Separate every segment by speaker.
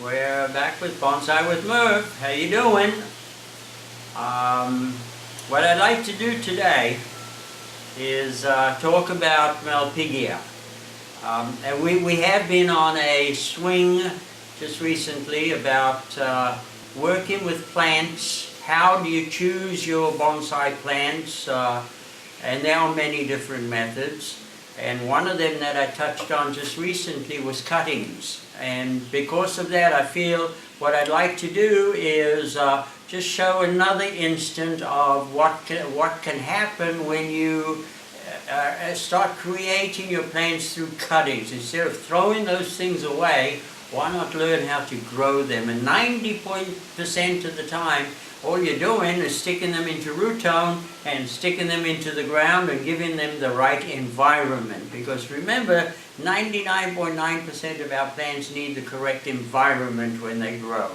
Speaker 1: We're back with Bonsai with Merv. How you doing? What I'd like to do today is talk about Malpighia. And we have been on a swing just recently about working with plants. How do you choose your bonsai plants? And there are many different methods. And one of them that I touched on just recently was cuttings. And because of that, I feel what I'd like to do is just show another instant of what can happen when you start creating your plants through cuttings. Instead of throwing those things away, why not learn how to grow them? And 90% of the time, all you're doing is sticking them into root tone and sticking them into the ground and giving them the right environment. Because remember, 99.9% of our plants need the correct environment when they grow.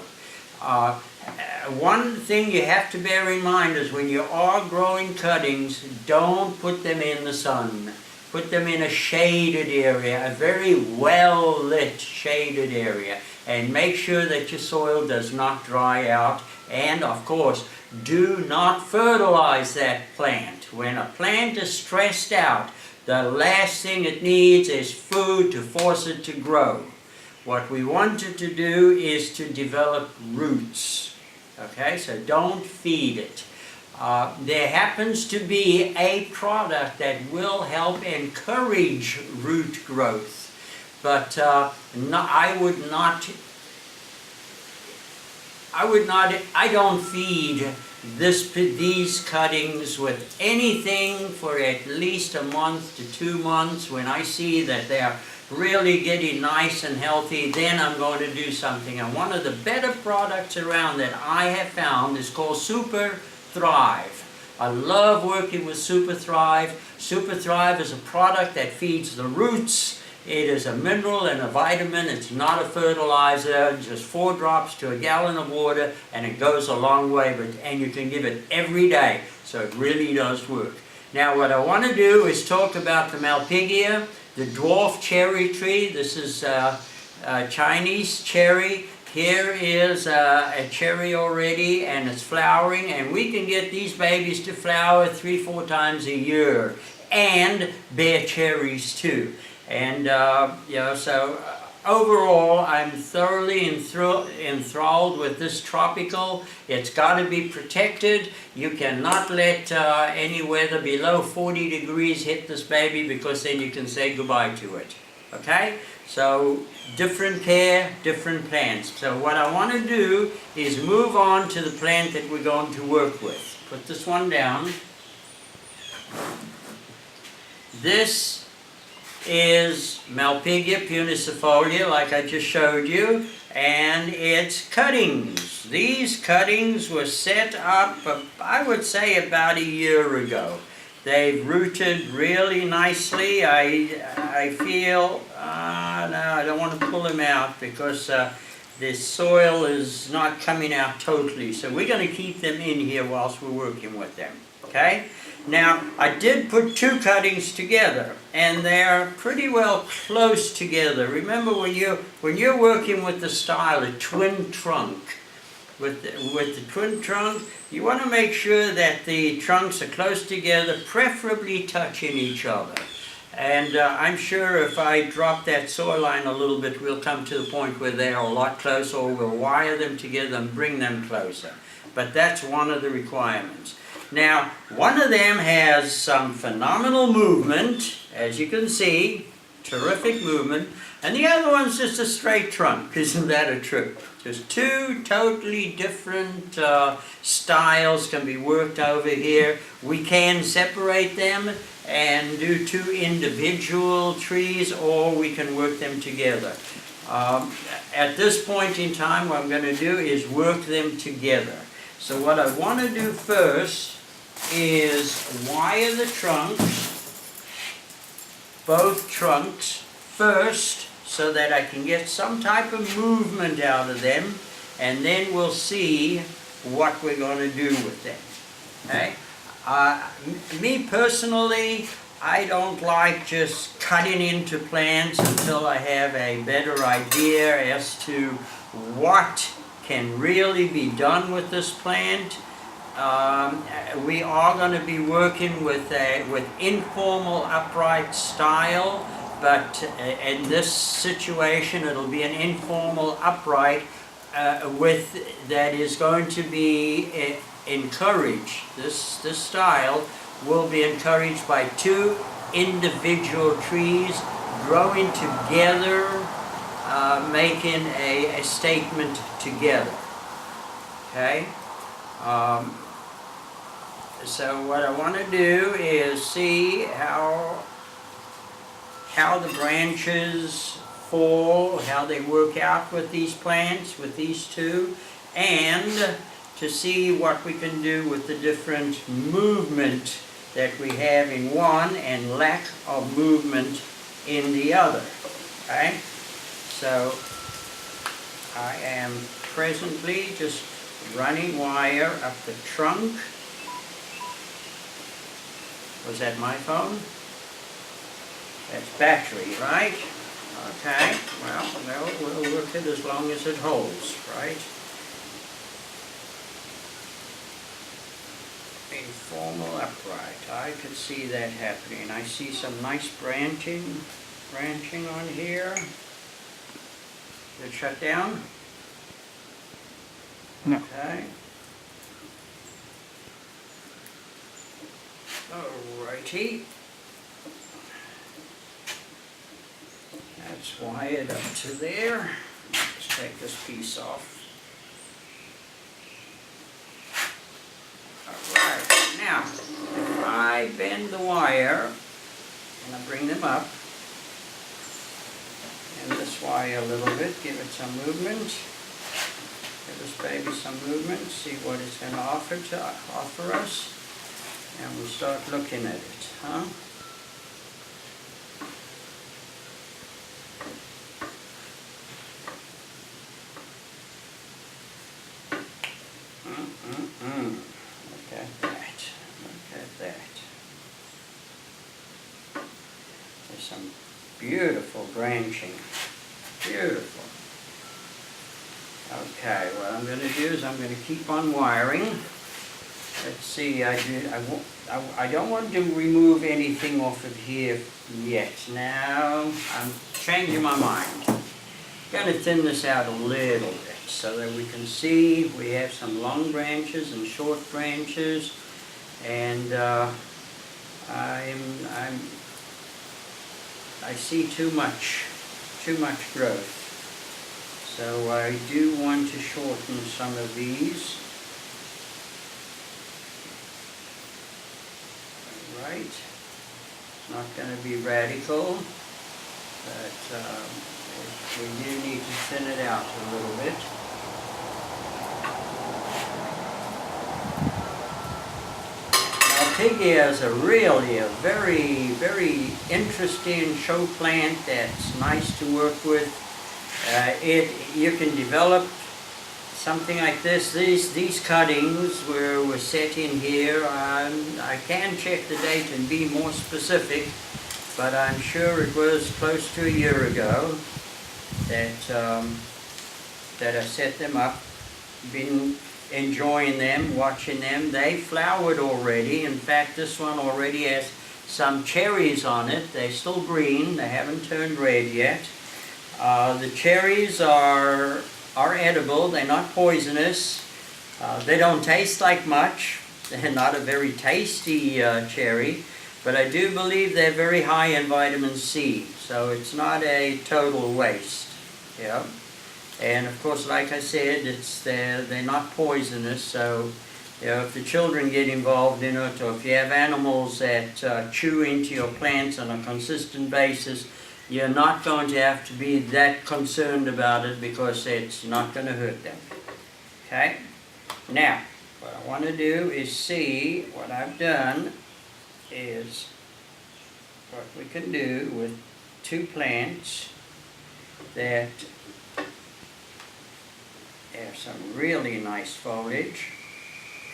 Speaker 1: One thing you have to bear in mind is when you are growing cuttings, don't put them in the sun. Put them in a shaded area, a very well-lit shaded area. And make sure that your soil does not dry out. And of course, do not fertilize that plant. When a plant is stressed out, the last thing it needs is food to force it to grow. What we want it to do is to develop roots. Okay, so don't feed it. There happens to be a product that will help encourage root growth. But I don't feed these cuttings with anything for at least a month to 2 months. When I see that they're really getting nice and healthy, then I'm going to do something. And one of the better products around that I have found is called Super Thrive. I love working with Super Thrive. Super Thrive is a product that feeds the roots. It is a mineral and a vitamin. It's not a fertilizer. Just 4 drops to a gallon of water, and it goes a long way. And you can give it every day, so it really does work. Now, what I want to do is talk about the Malpighia, the dwarf cherry tree. This is Chinese cherry. Here is a cherry already, and it's flowering. And we can get these babies to flower 3-4 times a year, and bear cherries too. And so overall, I'm thoroughly enthralled with this tropical. It's got to be protected. You cannot let any weather below 40 degrees hit this baby, because then you can say goodbye to it. Okay? So different care, different plants. So what I want to do is move on to the plant that we're going to work with. Put this one down. This is Malpighia punicifolia, like I just showed you, and it's cuttings. These cuttings were set up, I would say, about a year ago. They've rooted really nicely. I feel, no, I don't want to pull them out because the soil is not coming out totally. So we're going to keep them in here whilst we're working with them. Okay? Now, I did put 2 cuttings together, and they're pretty well close together. Remember, when you're working with the style of twin trunk, with the twin trunk, you want to make sure that the trunks are close together, preferably touching each other. And I'm sure if I drop that soil line a little bit, we'll come to the point where they're a lot closer, or we'll wire them together and bring them closer. But that's one of the requirements. Now, one of them has some phenomenal movement, as you can see, terrific movement, and the other one's just a straight trunk. Isn't that a trip? Just 2 totally different styles can be worked over here. We can separate them and do 2 individual trees, or we can work them together. At this point in time, what I'm going to do is work them together. So what I want to do first is wire the trunks, both trunks, first, so that I can get some type of movement out of them, and then we'll see what we're going to do with them. Okay? Me personally, I don't like just cutting into plants until I have a better idea as to what can really be done with this plant. We are going to be working with informal upright style, but in this situation it'll be an informal upright that is going to be encouraged. This style will be encouraged by two individual trees growing together, making a statement together. Okay? So what I want to do is see how the branches fall, how they work out with these plants, with these two, and to see what we can do with the different movement that we have in one and lack of movement in the other. Okay? So I am presently just running wire up the trunk. Was that my phone? That's battery, right? Okay, well, we'll work it as long as it holds, right? Informal upright. I could see that happening. I see some nice branching on here. Did it shut down?
Speaker 2: No.
Speaker 1: Okay. Alrighty. That's wired up to there. Just take this piece off. Alright, now, if I bend the wire and I bring them up, and this wire a little bit, give it some movement. Give this baby some movement, see what it's going to offer us. And we'll start looking at it, huh? Look at that. Look at that. There's some beautiful branching. Beautiful. Okay, what I'm going to do is I'm going to keep on wiring. Let's see, I don't want to remove anything off of here yet. Now, I'm changing my mind. Going to thin this out a little bit so that we can see we have some long branches and short branches, and I see too much growth. So I do want to shorten some of these. Right. It's not going to be radical, but we do need to thin it out a little bit. Malpighia is really a very, very interesting show plant that's nice to work with. You can develop something like this. These cuttings were set in here. I can check the date and be more specific, but I'm sure it was close to a year ago that I set them up. Been enjoying them, watching them. They flowered already. In fact, this one already has some cherries on it. They're still green. They haven't turned red yet. The cherries are edible. They're not poisonous. They don't taste like much. They're not a very tasty cherry, but I do believe they're very high in vitamin C, so it's not a total waste. Yeah. And of course, like I said, they're not poisonous, so if the children get involved in it, or if you have animals that chew into your plants on a consistent basis, you're not going to have to be that concerned about it because it's not going to hurt them. Okay? Now, what I want to do is see what I've done is what we can do with two plants that have some really nice foliage,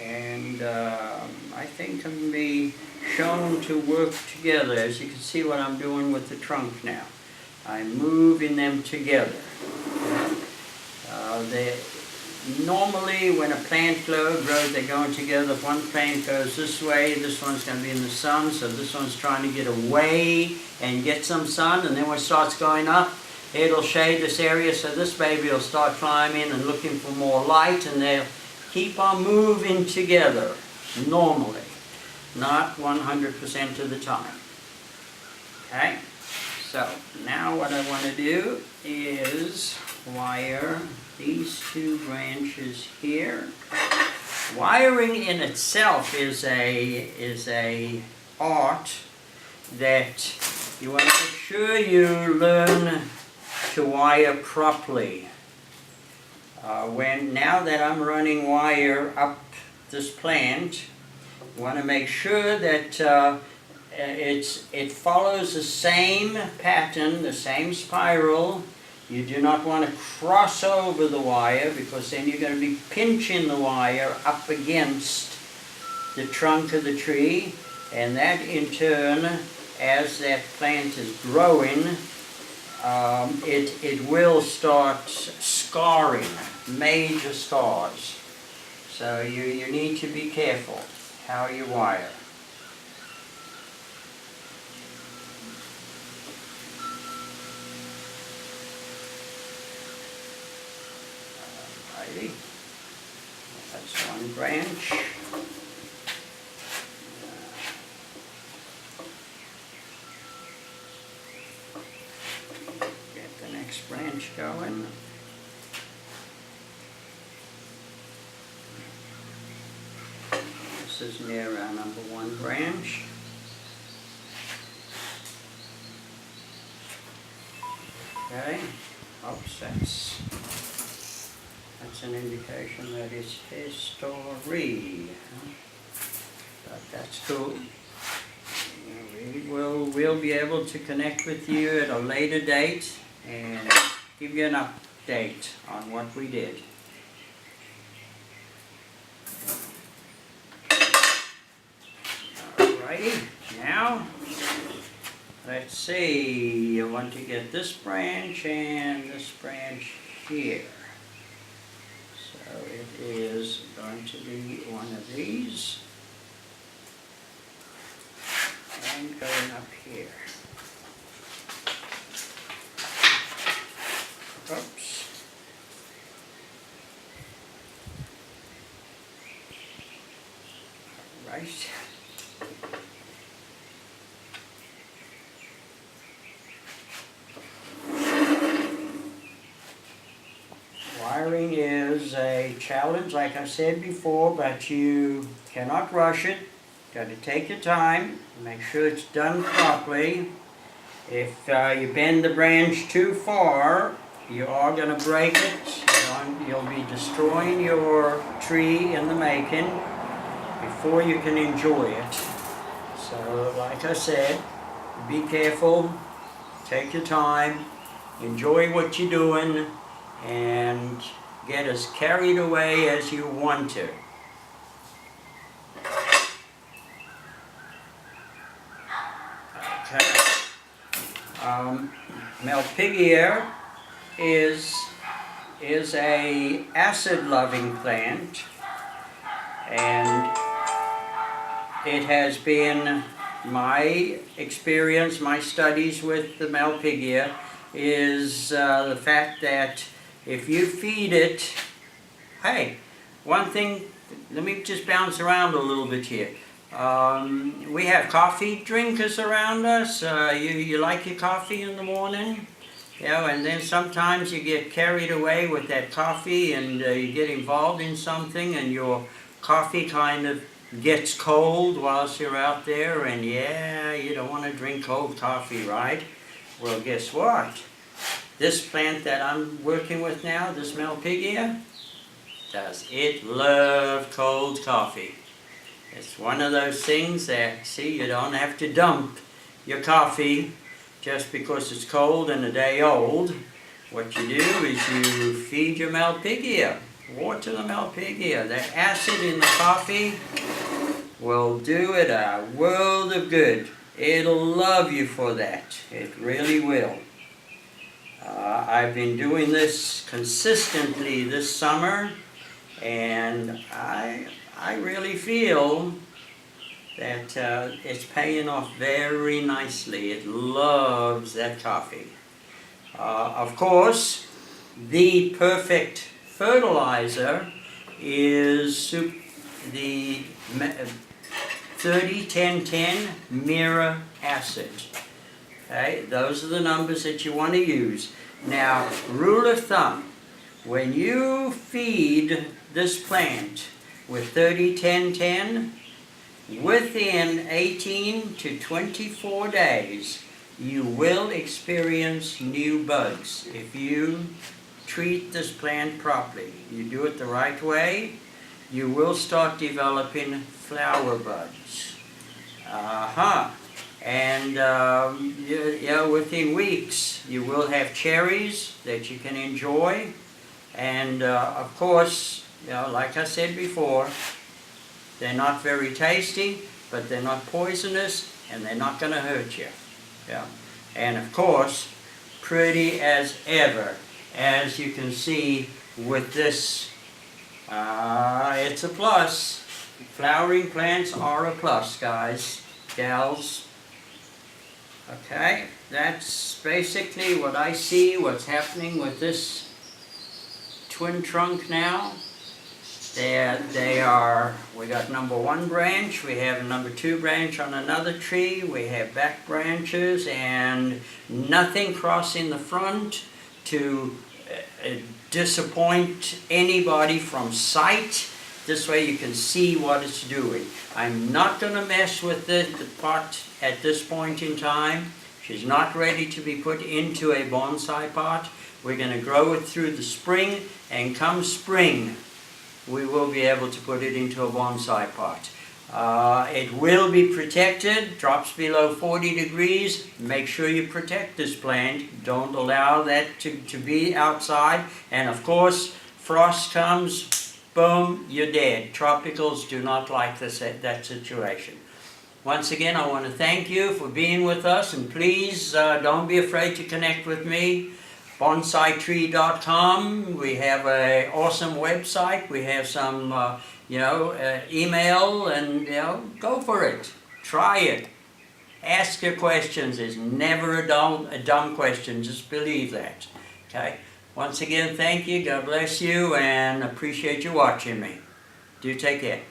Speaker 1: and I think can be shown to work together. As you can see what I'm doing with the trunk now. I'm moving them together. Normally when a plant grows, they're going together. If one plant goes this way, this one's going to be in the sun, so this one's trying to get away and get some sun, and then when it starts going up, it'll shade this area, so this baby will start climbing and looking for more light, and they'll keep on moving together normally, not 100% of the time. Okay, so now what I want to do is wire these two branches here. Wiring in itself is a art that you want to make sure you learn to wire properly. Now that I'm running wire up this plant, you want to make sure that it follows the same pattern, the same spiral. You do not want to cross over the wire, because then you're going to be pinching the wire up against the trunk of the tree, and that in turn, as that plant is growing, it will start scarring, major scars. So you need to be careful how you wire. Alrighty, that's one branch. Get the next branch going. This is near our number one branch. Okay, oops, that's an indication that it's history, but that's cool. We'll be able to connect with you at a later date and give you an update on what we did. Alrighty, now let's see, you want to get this branch and this branch here. So it is going to be one of these and going up here. Oops. All right. Wiring is a challenge, like I said before, but you cannot rush it. Got to take your time, make sure it's done properly. If you bend the branch too far, you are going to break it. You'll be destroying your tree in the making before you can enjoy it. So, like I said, be careful, take your time, enjoy what you're doing, and get as carried away as you want to. Okay. Malpighia is a acid-loving plant, and it has been my experience, my studies with the Malpighia is the fact that if you feed it, hey, one thing, let me just bounce around a little bit here. We have coffee drinkers around us. You like your coffee in the morning? Yeah, and then sometimes you get carried away with that coffee and you get involved in something and your coffee kind of gets cold whilst you're out there, and yeah, you don't want to drink cold coffee, right? Well, guess what? This plant that I'm working with now, this Malpighia, does it love cold coffee. It's one of those things that, see, you don't have to dump your coffee just because it's cold and a day old. What you do is you feed your Malpighia, water the Malpighia. The acid in the coffee will do it a world of good. It'll love you for that. It really will. I've been doing this consistently this summer, and I really feel that it's paying off very nicely. It loves that coffee. Of course, the perfect fertilizer is the 30-10-10 mirror acid. Okay, those are the numbers that you want to use. Now, rule of thumb, when you feed this plant with 30-10-10, within 18 to 24 days, you will experience new buds if you treat this plant properly. You do it the right way, you will start developing flower buds. And within weeks you will have cherries that you can enjoy. And of course, like I said before, they're not very tasty, but they're not poisonous, and they're not going to hurt you. Yeah. And of course, pretty as ever, as you can see with this. It's a plus. Flowering plants are a plus, guys, gals. Okay, that's basically what I see, what's happening with this twin trunk now. We got number 1 branch, we have a number 2 branch on another tree, we have back branches, and nothing crossing the front to disappoint anybody from sight. This way you can see what it's doing. I'm not going to mess with the pot at this point in time. She's not ready to be put into a bonsai pot. We're going to grow it through the spring, and come spring we will be able to put it into a bonsai pot. It will be protected, drops below 40 degrees. Make sure you protect this plant. Don't allow that to be outside. And of course, frost comes, boom, you're dead. Tropicals do not like that situation. Once again, I want to thank you for being with us, and please don't be afraid to connect with me. Bonsaitree.com. We have an awesome website. We have some, email, and go for it. Try it. Ask your questions. There's never a dumb question. Just believe that. Okay. Once again, thank you. God bless you, and appreciate you watching me. Do take care.